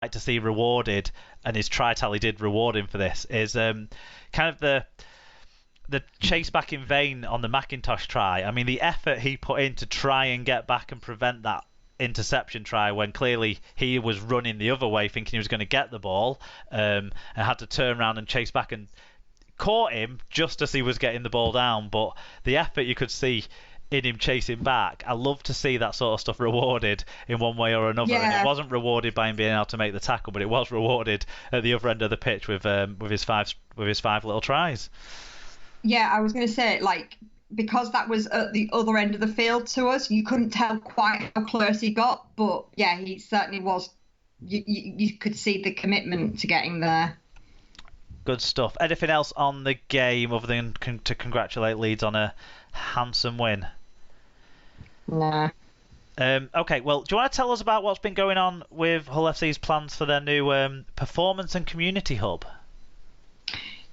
like to see rewarded, and his try tally did reward him for this, is kind of the chase back in vain on the McIntosh try. I mean, the effort he put in to try and get back and prevent that interception try when clearly he was running the other way thinking he was going to get the ball, and had to turn around and chase back and caught him just as he was getting the ball down. But the effort you could see in him chasing back, I love to see that sort of stuff rewarded in one way or another. And it wasn't rewarded by him being able to make the tackle, but it was rewarded at the other end of the pitch with his five little tries. Yeah, I was going to say, like, because that was at the other end of the field to us, you couldn't tell quite how close he got. But yeah, he certainly was. You could see the commitment to getting there. Good stuff. Anything else on the game other than to congratulate Leeds on a handsome win? Nah. Okay, well, do you want to tell us about what's been going on with Hull FC's plans for their new performance and community hub?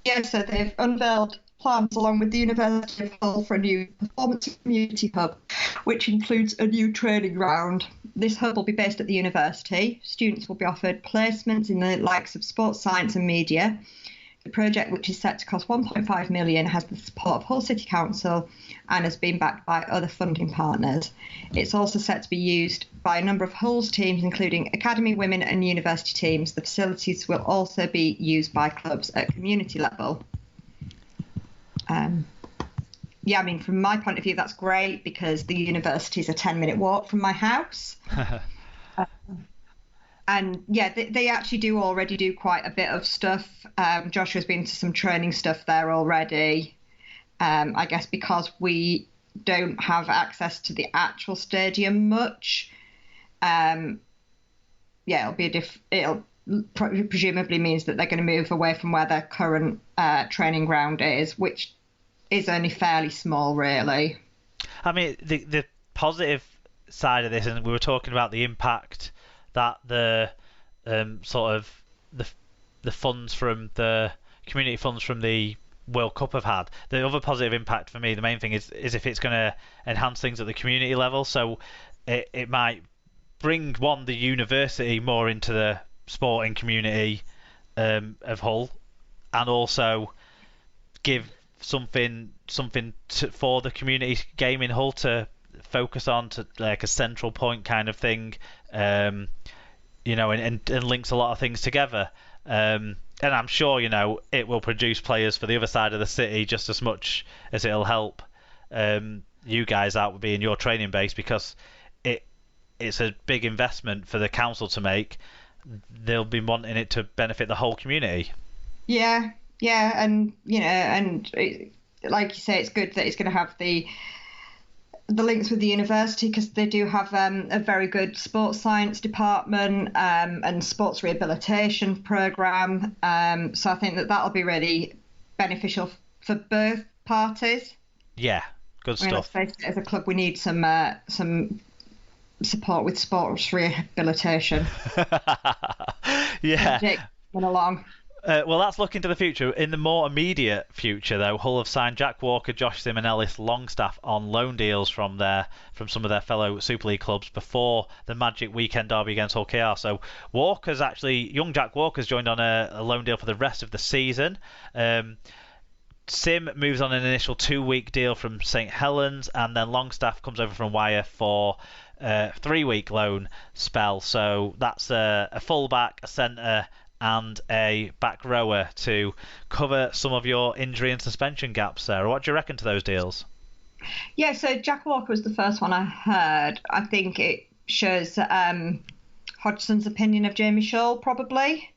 Yeah, so they've unveiled plans along with the University of Hull for a new performance and community hub, which includes a new training ground. This hub will be based at the university. Students will be offered placements in the likes of sports science and media. The project, which is set to cost £1.5 million, has the support of Hull City Council and has been backed by other funding partners. It's also set to be used by a number of Hull's teams, including academy, women and university teams. The facilities will also be used by clubs at community level. Yeah, I mean, from my point of view, that's great because the university is a 10-minute walk from my house. And yeah, they actually already do quite a bit of stuff. Joshua's been to some training stuff there already. I guess because we don't have access to the actual stadium much. Yeah, it'll presumably means that they're going to move away from where their current training ground is, which is only fairly small, really. I mean, the positive side of this, and we were talking about the impact that the sort of the funds from the community funds from the World Cup have had. The other positive impact for me, the main thing is if it's going to enhance things at the community level. So it might bring the university more into the sporting community of Hull, and also give something for the community game in Hull to focus on, to like a central point kind of thing, and links a lot of things together. And I'm sure it will produce players for the other side of the city just as much as it'll help you guys out with being your training base, because it's a big investment for the council to make. They'll be wanting it to benefit the whole community. Yeah, and like you say, it's good that it's going to have the links with the university, because they do have a very good sports science department and sports rehabilitation program. So I think that'll be really beneficial for both parties. Yeah, good stuff. Let's face it, as a club, we need some support with sports rehabilitation. Yeah. Jake, went along. Well, that's looking to the future. In the more immediate future, though, Hull have signed Jack Walker, Josh Sim and Ellis Longstaff on loan deals from some of their fellow Super League clubs before the Magic weekend derby against Hull KR. So young Jack Walker's joined on a loan deal for the rest of the season. Sim moves on an initial 2-week deal from St Helens, and then Longstaff comes over from Wyre for a 3-week loan spell. So that's a fullback, a centre, and a back rower to cover some of your injury and suspension gaps, Sarah. What do you reckon to those deals? Yeah, so Jack Walker was the first one I heard. I think it shows Hodgson's opinion of Jamie Shaw, probably.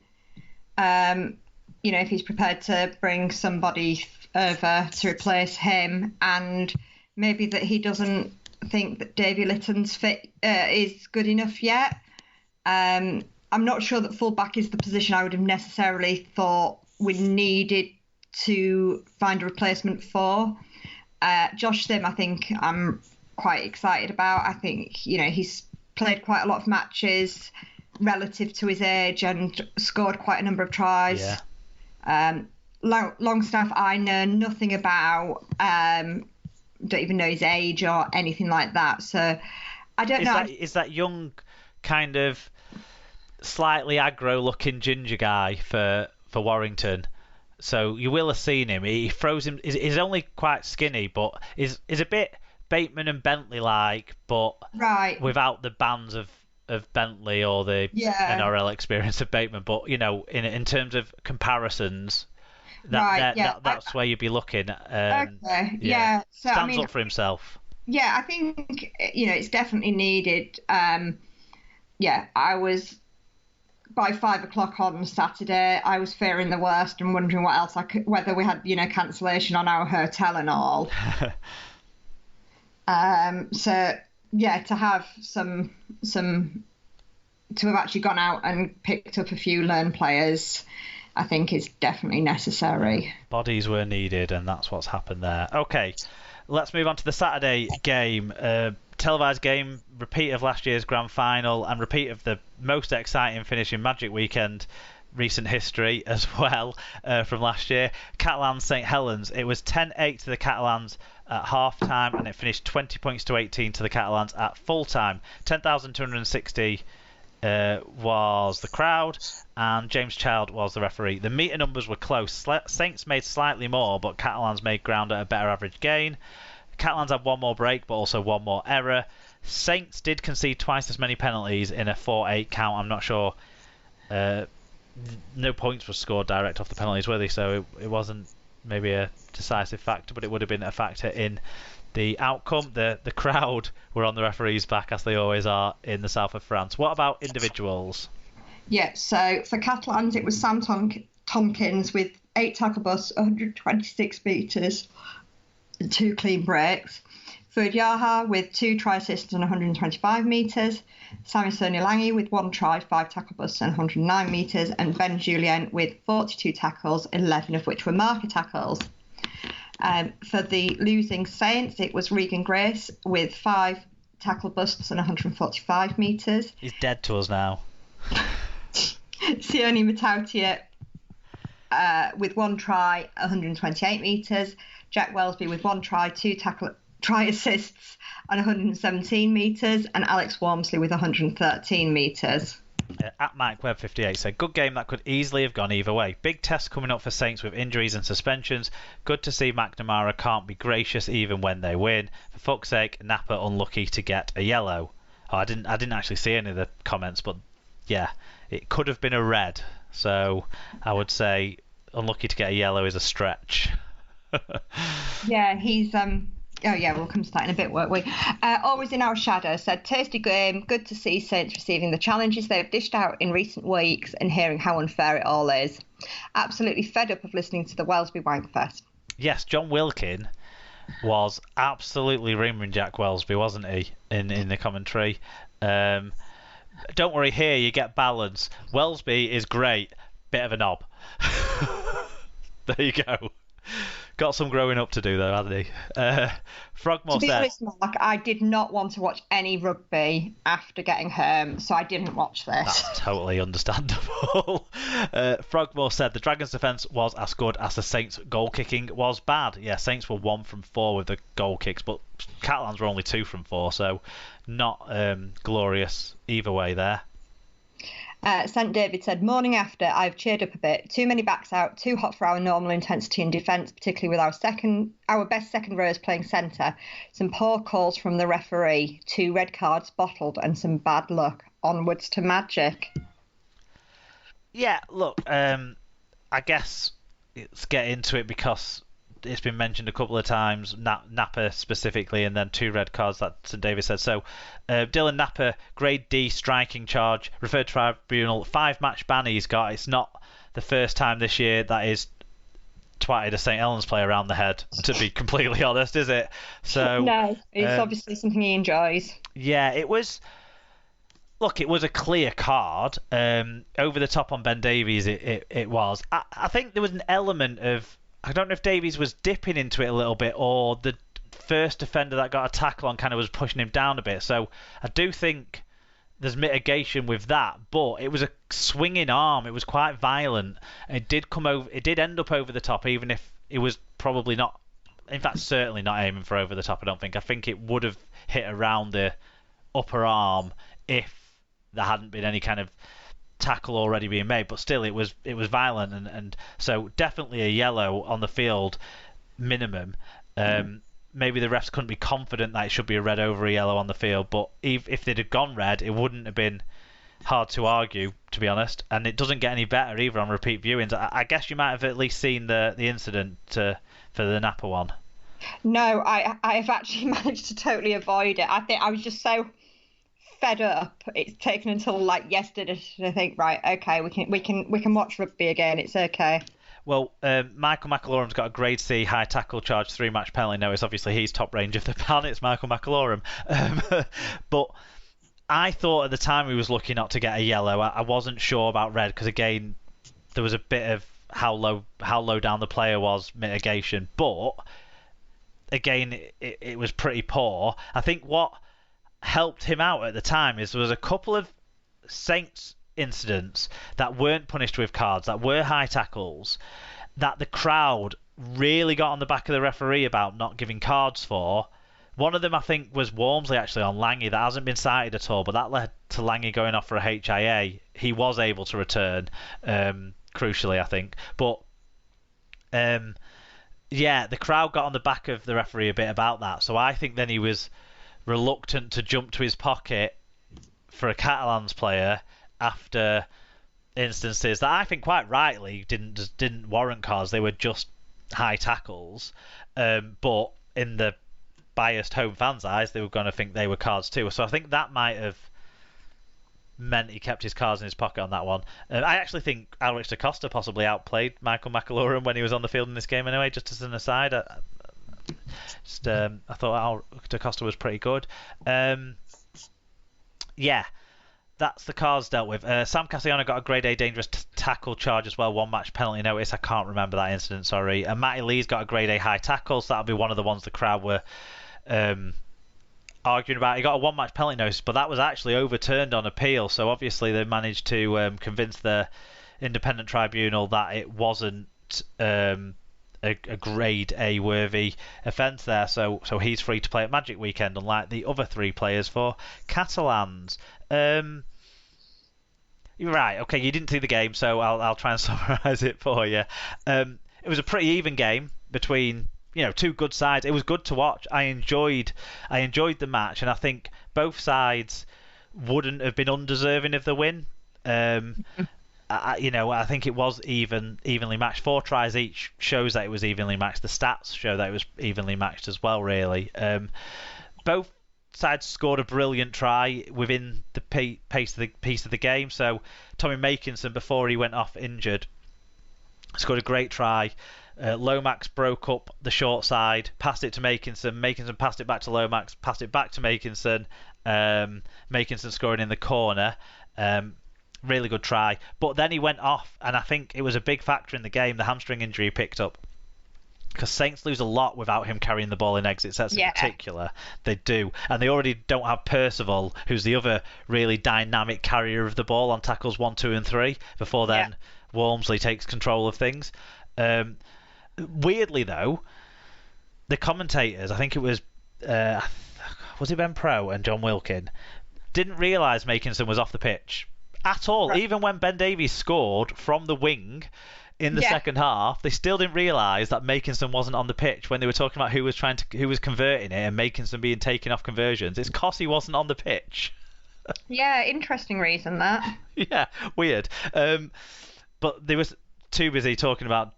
If he's prepared to bring somebody over to replace him, and maybe that he doesn't think that Davy Litton's fit is good enough yet. I'm not sure that fullback is the position I would have necessarily thought we needed to find a replacement for. Josh Sim, I think I'm quite excited about. I think, he's played quite a lot of matches relative to his age and scored quite a number of tries. Yeah. Longstaff, I know nothing about, don't even know his age or anything like that. So I don't know. Is that young kind of slightly aggro-looking ginger guy for Warrington. So you will have seen him. He throws him. He's only quite skinny, but is a bit Bateman and Bentley like, but Right. without the bands of Bentley or the Yeah. NRL experience of Bateman. But in terms of comparisons, Right. Yeah. that's where you'd be looking. Okay. Yeah. So Stands up for himself. Yeah, I think it's definitely needed. Yeah, I was by 5 o'clock on Saturday. I was fearing the worst and wondering what else whether we had cancellation on our hotel and all. So yeah, to have some to have actually gone out and picked up a few lone players, I think is definitely necessary. Bodies were needed, and that's what's happened there. Okay, let's move on to the Saturday game. Televised game, repeat of last year's grand final, and repeat of the most exciting finish in Magic Weekend recent history as well from last year. Catalans St Helens. It was 10-8 to the Catalans at half time, and it finished 20 points to 18 to the Catalans at full time. 10,260 was the crowd, and James Child was the referee. The meter numbers were close. Saints made slightly more, but Catalans made ground at a better average gain. Catalans had one more break, but also one more error. Saints did concede twice as many penalties in a 4-8 count. I'm not sure. No points were scored direct off the penalties, were they? So it wasn't maybe a decisive factor, but it would have been a factor in the outcome. The crowd were on the referee's back, as they always are in the south of France. What about individuals? Yeah, so for Catalans, it was Sam Tompkins with 8 tackle busts, 126 metres, and 2 clean breaks. Ferd Yaha with 2 try assists and 125 metres. Sami Sonilangi with 1 try, 5 tackle busts and 109 metres. And Ben Julien with 42 tackles, 11 of which were marker tackles. For the losing Saints, it was Regan Grace with 5 tackle busts and 145 metres. He's dead to us now. Sione Matautia with 1 try, 128 metres. Jack Wellesby with 1 try, 2 try assists and 117 metres. And Alex Walmsley with 113 metres. At Mike Webb 58 said, good game that could easily have gone either way. Big test coming up for Saints with injuries and suspensions. Good to see McNamara can't be gracious even when they win. For fuck's sake, Napa unlucky to get a yellow. Oh, I didn't actually see any of the comments, but yeah, it could have been a red. So I would say unlucky to get a yellow is a stretch. Yeah, he's oh yeah, we'll come to that in a bit, won't we? Always in our shadow said, tasty game, good to see Saints receiving the challenges they've dished out in recent weeks and hearing how unfair it all is. Absolutely fed up of listening to the Wellesby Wankfest. Yes, John Wilkin was absolutely rimming Jack Wellesby, wasn't he, in the commentary? Don't worry, here you get balance. Wellesby is great, bit of a knob. There you go. Got some growing up to do, though, hasn't he? Frogmore to be said... honest, Mark, I did not want to watch any rugby after getting home, so I didn't watch this. That's totally understandable. Frogmore said the Dragons' defence was as good as the Saints' goal kicking was bad. Yeah, Saints were 1 from 4 with the goal kicks, but Catalans were only 2 from 4, so not glorious either way there. St David said, morning after, I've cheered up a bit. Too many backs out, too hot for our normal intensity in defence, particularly with our best second rows playing centre. Some poor calls from the referee, 2 red cards bottled, and some bad luck. Onwards to Magic. Yeah, look, I guess let's get into it because it's been mentioned a couple of times, Napa specifically, and then 2 red cards that St David said. So Dylan Napa, grade D striking charge, referred to tribunal, 5 match ban he's got. It's not the first time this year that is twatted a St Helens player around the head, to be completely honest, is it? So no, it's obviously something he enjoys. Yeah, it was. Look, it was a clear card. Over the top on Ben Davies, it was. I think there was an element of, I don't know if Davies was dipping into it a little bit, or the first defender that got a tackle on kind of was pushing him down a bit. So I do think there's mitigation with that, but it was a swinging arm. It was quite violent. It did come over. It did end up over the top, even if it was probably not. In fact, certainly not aiming for over the top. I don't think. I think it would have hit around the upper arm if there hadn't been any kind of tackle already being made, but still it was violent, and so definitely a yellow on the field minimum. Maybe the refs couldn't be confident that it should be a red over a yellow on the field, but if they'd have gone red, it wouldn't have been hard to argue, to be honest. And it doesn't get any better either on repeat viewings. I guess you might have at least seen the incident for the Napa one. No, I have actually managed to totally avoid it. I think I was just so fed up. It's taken until like yesterday to think, right, okay, we can watch rugby again. It's okay. Well, Michael McIlaurim's got a grade C high tackle charge, 3-match penalty notice. Obviously, he's top range of the ban. It's Michael McIlaurim. But I thought at the time he was lucky not to get a yellow. I wasn't sure about red because, again, there was a bit of how low down the player was mitigation. But, again, it was pretty poor. I think what helped him out at the time is there was a couple of Saints incidents that weren't punished with cards, that were high tackles, that the crowd really got on the back of the referee about not giving cards for. One of them, I think, was Wormsley actually on Lange. That hasn't been cited at all, but that led to Lange going off for a HIA. He was able to return, crucially, I think. But yeah, the crowd got on the back of the referee a bit about that. So I think then he was reluctant to jump to his pocket for a Catalans player after instances that I think quite rightly didn't warrant cards. They were just high tackles, but in the biased home fans' eyes, they were going to think they were cards too. So I think that might have meant he kept his cards in his pocket on that one. I actually think Alex da Costa possibly outplayed Michael McIlaurim when he was on the field in this game anyway, just as an aside. I thought da Costa was pretty good. Yeah, that's the cards dealt with. Sam Castellano got a grade A dangerous tackle charge as well, 1-match penalty notice. I can't remember that incident, sorry. And Matty Lee's got a grade A high tackle, so that'll be one of the ones the crowd were arguing about. He got a 1-match penalty notice, but that was actually overturned on appeal, so obviously they managed to convince the independent tribunal that it wasn't a grade A worthy offence there, so he's free to play at Magic Weekend, unlike the other 3 players for Catalans. Right, okay, you didn't see the game, so I'll try and summarise it for you. It was a pretty even game between 2 good sides. It was good to watch. I enjoyed the match, and I think both sides wouldn't have been undeserving of the win. I think it was evenly matched. 4 tries each shows that it was evenly matched. The stats show that it was evenly matched as well, really. Both sides scored a brilliant try within the piece of the game. So Tommy Makinson, before he went off injured, scored a great try. Lomax broke up the short side, passed it to Makinson. Makinson passed it back to Lomax, passed it back to Makinson. Makinson scoring in the corner. Really good try. But then he went off, and I think it was a big factor in the game, the hamstring injury he picked up. Because Saints lose a lot without him carrying the ball in exit sets in particular. They do. And they already don't have Percival, who's the other really dynamic carrier of the ball on tackles 1, 2 and 3. Before then, Wormsley takes control of things. Weirdly, though, the commentators, I think it was it Ben Pro and John Wilkin, didn't realise Makinson was off the pitch at all. Right. Even when Ben Davies scored from the wing in the second half, they still didn't realise that Makinson wasn't on the pitch when they were talking about who was converting it and Makinson being taken off conversions. It's 'cause he wasn't on the pitch. Yeah, interesting reason that. Yeah, weird. But they was too busy talking about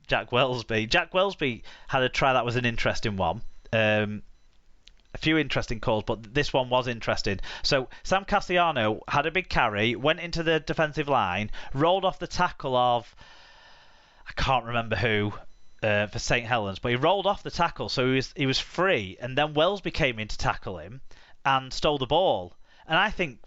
Jack Welsby. Jack Welsby had a try that was an interesting one. A few interesting calls, but this one was interesting. So Sam Castellano had a big carry, went into the defensive line, rolled off the tackle of, I can't remember who, for St Helens, but he rolled off the tackle, so he was free, and then Welsby came in to tackle him and stole the ball. And I think,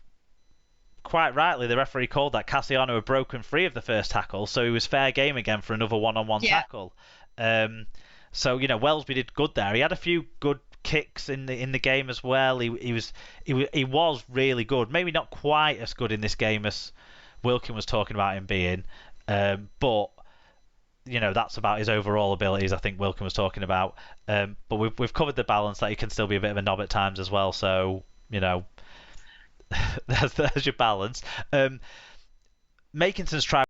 quite rightly, the referee called that Castellano had broken free of the first tackle, so he was fair game again for another one-on-one tackle. So Welsby did good there. He had a few good kicks in the game as well. He was really good. Maybe not quite as good in this game as Wilkin was talking about him being, but that's about his overall abilities. I think Wilkin was talking about. But we've covered the balance that he can still be a bit of a knob at times as well. So there's your balance. Makinson's trial